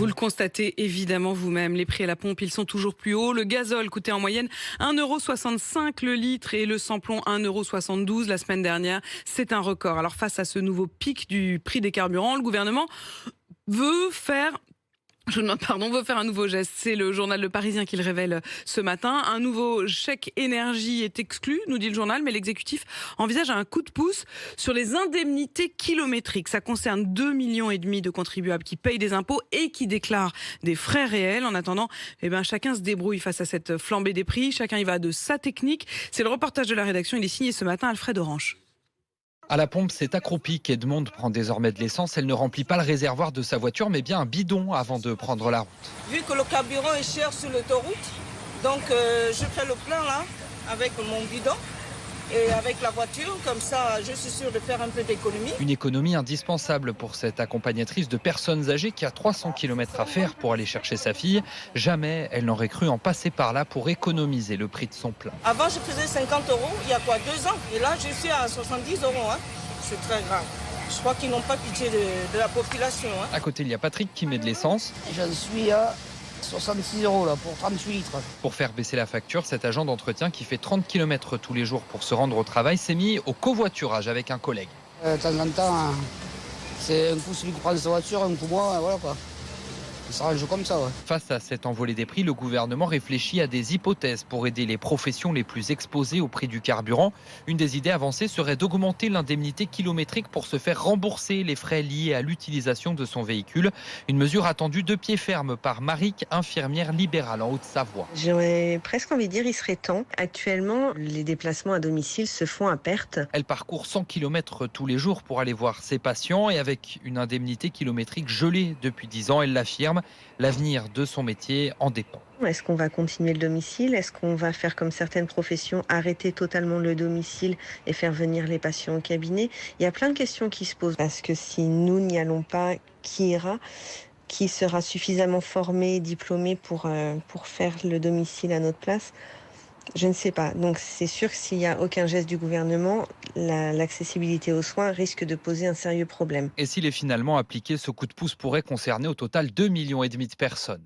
Vous le constatez évidemment vous-même, les prix à la pompe, ils sont toujours plus hauts. Le gazole coûtait en moyenne 1,65 € le litre et le samplon 1,72 € la semaine dernière. C'est un record. Alors face à ce nouveau pic du prix des carburants, le gouvernement veut faire veut faire un nouveau geste. C'est le journal Le Parisien qui le révèle ce matin. Un nouveau chèque énergie est exclu, nous dit le journal, mais l'exécutif envisage un coup de pouce sur les indemnités kilométriques. Ça concerne 2,5 millions de contribuables qui payent des impôts et qui déclarent des frais réels. En attendant, chacun se débrouille face à cette flambée des prix. Chacun y va de sa technique. C'est le reportage de la rédaction. Il est signé ce matin Alfred Orange. À la pompe, c'est accroupi qu'Edmonde prend désormais de l'essence. Elle ne remplit pas le réservoir de sa voiture, mais bien un bidon avant de prendre la route. Vu que le carburant est cher sur l'autoroute, donc je fais le plein là, avec mon bidon et avec la voiture. Comme ça, je suis sûre de faire un peu d'économie. Une économie indispensable pour cette accompagnatrice de personnes âgées qui a 300 km à faire pour aller chercher sa fille. Jamais elle n'aurait cru en passer par là pour économiser le prix de son plein. Avant, je faisais 50 € il y a 2 ans. Et là, je suis à 70 €. C'est très grave. Je crois qu'ils n'ont pas pitié de la population. À côté, il y a Patrick qui met de l'essence. J'en suis à 66 € là, pour 38 litres. Pour faire baisser la facture, cet agent d'entretien qui fait 30 km tous les jours pour se rendre au travail s'est mis au covoiturage avec un collègue. De temps en temps, c'est un coup celui qui prend sa voiture, un coup moi, voilà quoi. Ça s'arrange comme ça, ouais. Face à cette envolée des prix, le gouvernement réfléchit à des hypothèses pour aider les professions les plus exposées au prix du carburant. Une des idées avancées serait d'augmenter l'indemnité kilométrique pour se faire rembourser les frais liés à l'utilisation de son véhicule. Une mesure attendue de pied ferme par Maric, infirmière libérale en Haute-Savoie. J'aurais presque envie de dire il serait temps. Actuellement, les déplacements à domicile se font à perte. Elle parcourt 100 km tous les jours pour aller voir ses patients et avec une indemnité kilométrique gelée depuis 10 ans, elle l'affirme. L'avenir de son métier en dépend. Est-ce qu'on va continuer le domicile ? Est-ce qu'on va faire comme certaines professions, arrêter totalement le domicile et faire venir les patients au cabinet ? Il y a plein de questions qui se posent. Parce que si nous n'y allons pas, qui ira ? Qui sera suffisamment formé, diplômé pour faire le domicile à notre place ? Je ne sais pas. Donc c'est sûr que s'il n'y a aucun geste du gouvernement, l'accessibilité aux soins risque de poser un sérieux problème. Et s'il est finalement appliqué, ce coup de pouce pourrait concerner au total 2,5 millions de personnes.